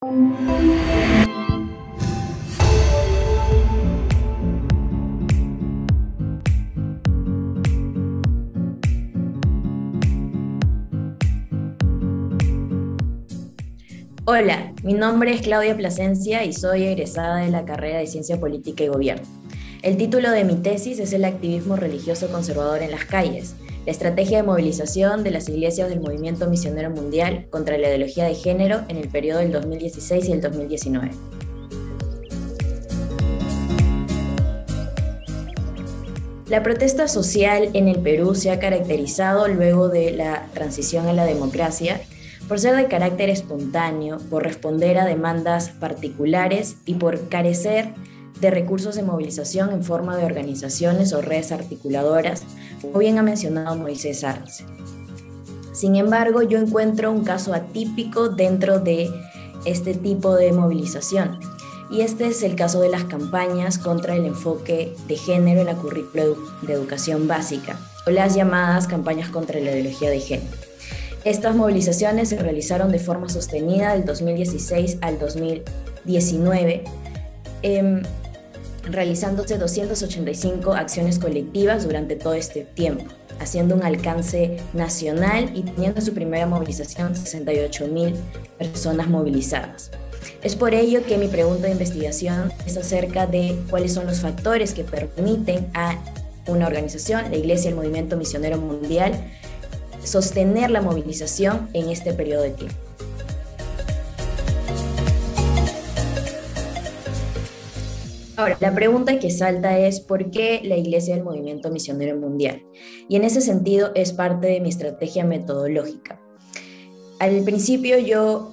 Hola, mi nombre es Claudia Plasencia y soy egresada de la carrera de Ciencia Política y Gobierno. El título de mi tesis es El activismo religioso conservador en las calles, la estrategia de movilización de las iglesias del movimiento misionero mundial contra la ideología de género en el periodo del 2016 y el 2019. La protesta social en el Perú se ha caracterizado luego de la transición a la democracia por ser de carácter espontáneo, por responder a demandas particulares y por carecer de recursos de movilización en forma de organizaciones o redes articuladoras, como bien ha mencionado Moisés Arce. Sin embargo, yo encuentro un caso atípico dentro de este tipo de movilización, y este es el caso de las campañas contra el enfoque de género en la currícula de educación básica, o las llamadas campañas contra la ideología de género. Estas movilizaciones se realizaron de forma sostenida del 2016 al 2019, realizándose 285 acciones colectivas durante todo este tiempo, haciendo un alcance nacional y teniendo en su primera movilización 68.000 personas movilizadas. Es por ello que mi pregunta de investigación es acerca de cuáles son los factores que permiten a una organización, la Iglesia del Movimiento Misionero Mundial, sostener la movilización en este periodo de tiempo. Ahora, la pregunta que salta es ¿por qué la Iglesia del Movimiento Misionero Mundial? Y en ese sentido es parte de mi estrategia metodológica. Al principio yo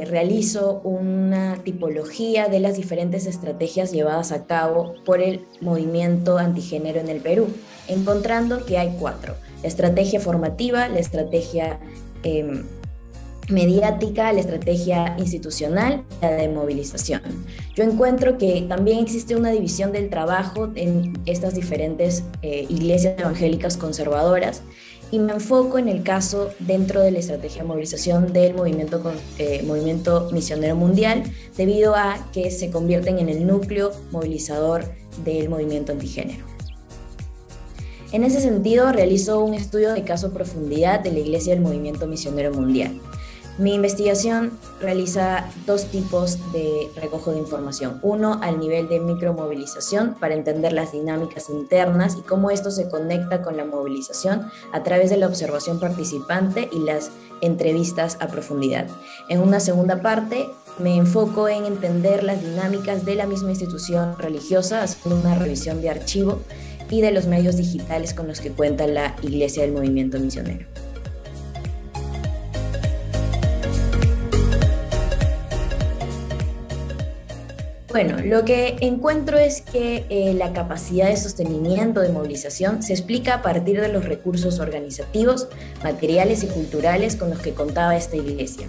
realizo una tipología de las diferentes estrategias llevadas a cabo por el movimiento antigénero en el Perú, encontrando que hay 4. La estrategia formativa, la estrategia mediática, la estrategia institucional, la de movilización. Yo encuentro que también existe una división del trabajo en estas diferentes iglesias evangélicas conservadoras, y me enfoco en el caso dentro de la estrategia de movilización del movimiento misionero mundial, debido a que se convierten en el núcleo movilizador del movimiento antigénero. En ese sentido, realizo un estudio de caso a profundidad de la Iglesia del Movimiento Misionero Mundial. Mi investigación realiza 2 tipos de recojo de información. Uno, al nivel de micromovilización, para entender las dinámicas internas y cómo esto se conecta con la movilización a través de la observación participante y las entrevistas a profundidad. En una segunda parte, me enfoco en entender las dinámicas de la misma institución religiosa, haciendo una revisión de archivo y de los medios digitales con los que cuenta la Iglesia del Movimiento Misionero. Bueno, lo que encuentro es que la capacidad de sostenimiento de movilización se explica a partir de los recursos organizativos, materiales y culturales con los que contaba esta iglesia.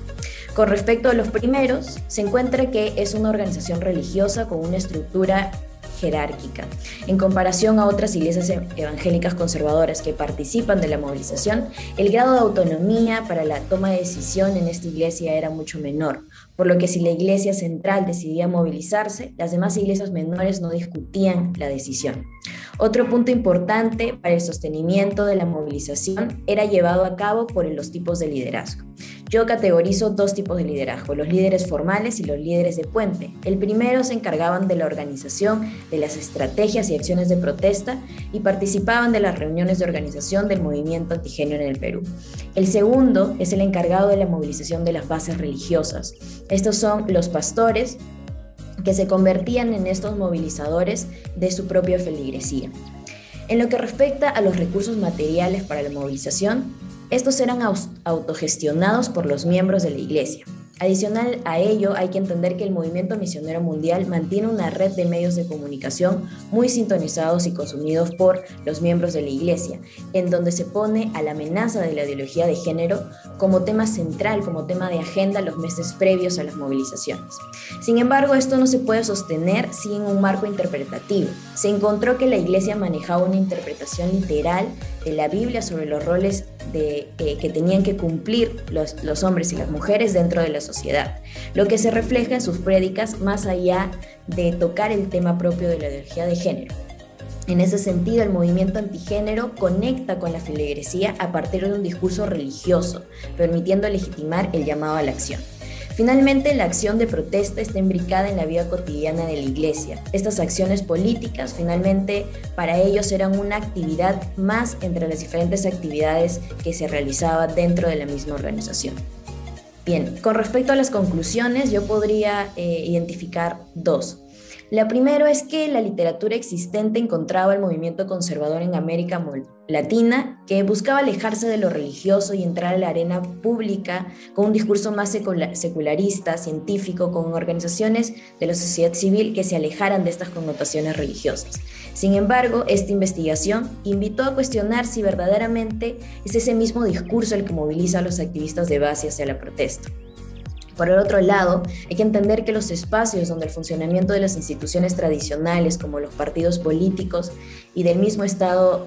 Con respecto a los primeros, se encuentra que es una organización religiosa con una estructura jerárquica. En comparación a otras iglesias evangélicas conservadoras que participan de la movilización, el grado de autonomía para la toma de decisión en esta iglesia era mucho menor, por lo que si la iglesia central decidía movilizarse, las demás iglesias menores no discutían la decisión. Otro punto importante para el sostenimiento de la movilización era llevado a cabo por los tipos de liderazgo. Yo categorizo 2 tipos de liderazgo, los líderes formales y los líderes de puente. El primero se encargaban de la organización de las estrategias y acciones de protesta y participaban de las reuniones de organización del movimiento antigénero en el Perú. El segundo es el encargado de la movilización de las bases religiosas. Estos son los pastores, que se convertían en estos movilizadores de su propia feligresía. En lo que respecta a los recursos materiales para la movilización, estos eran autogestionados por los miembros de la iglesia. Adicional a ello, hay que entender que el movimiento misionero mundial mantiene una red de medios de comunicación muy sintonizados y consumidos por los miembros de la iglesia, en donde se pone a la amenaza de la ideología de género como tema central, como tema de agenda los meses previos a las movilizaciones. Sin embargo, esto no se puede sostener sin un marco interpretativo. Se encontró que la iglesia manejaba una interpretación literal de la Biblia sobre los roles que tenían que cumplir los hombres y las mujeres dentro de la sociedad, lo que se refleja en sus prédicas más allá de tocar el tema propio de la ideología de género. En ese sentido, el movimiento antigénero conecta con la feligresía a partir de un discurso religioso, permitiendo legitimar el llamado a la acción. Finalmente, la acción de protesta está imbricada en la vida cotidiana de la Iglesia. Estas acciones políticas, finalmente, para ellos eran una actividad más entre las diferentes actividades que se realizaban dentro de la misma organización. Bien, con respecto a las conclusiones, yo podría identificar dos. La primera es que la literatura existente encontraba el movimiento conservador en América Latina, que buscaba alejarse de lo religioso y entrar a la arena pública con un discurso más secularista, científico, con organizaciones de la sociedad civil que se alejaran de estas connotaciones religiosas. Sin embargo, esta investigación invitó a cuestionar si verdaderamente es ese mismo discurso el que moviliza a los activistas de base hacia la protesta. Por el otro lado, hay que entender que los espacios donde el funcionamiento de las instituciones tradicionales, como los partidos políticos y del mismo Estado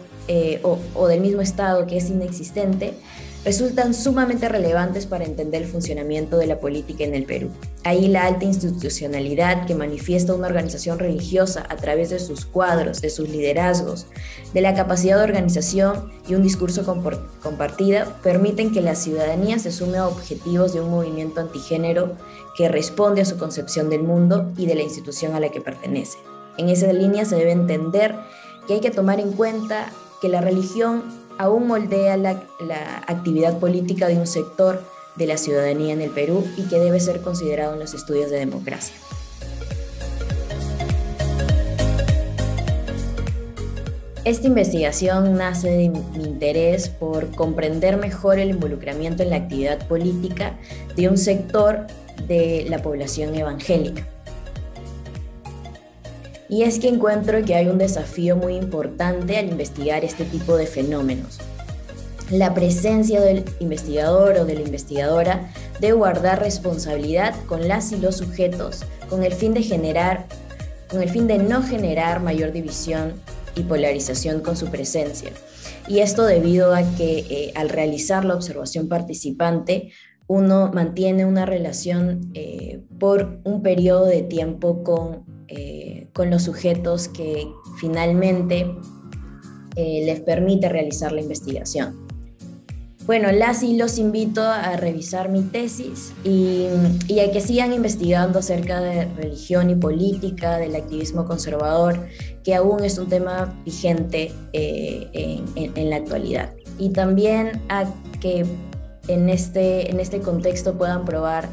o del mismo Estado que es inexistente, resultan sumamente relevantes para entender el funcionamiento de la política en el Perú. Ahí la alta institucionalidad que manifiesta una organización religiosa a través de sus cuadros, de sus liderazgos, de la capacidad de organización y un discurso compartida, permiten que la ciudadanía se sume a objetivos de un movimiento antigénero que responde a su concepción del mundo y de la institución a la que pertenece. En esa línea se debe entender que hay que tomar en cuenta que la religión aún moldea la actividad política de un sector de la ciudadanía en el Perú y que debe ser considerado en los estudios de democracia. Esta investigación nace de mi interés por comprender mejor el involucramiento en la actividad política de un sector de la población evangélica. Y es que encuentro que hay un desafío muy importante al investigar este tipo de fenómenos. La presencia del investigador o de la investigadora debe guardar responsabilidad con las y los sujetos con el fin de no generar mayor división y polarización con su presencia. Y esto debido a que al realizar la observación participante, uno mantiene una relación por un periodo de tiempo con los sujetos que finalmente les permite realizar la investigación. Bueno, las y los invito a revisar mi tesis y a que sigan investigando acerca de religión y política, del activismo conservador, que aún es un tema vigente en la actualidad. Y también a que en este contexto puedan probar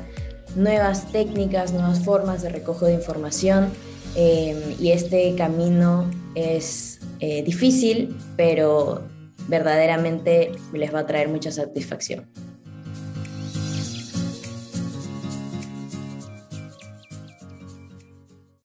nuevas técnicas, nuevas formas de recojo de información, y este camino es difícil, pero verdaderamente les va a traer mucha satisfacción.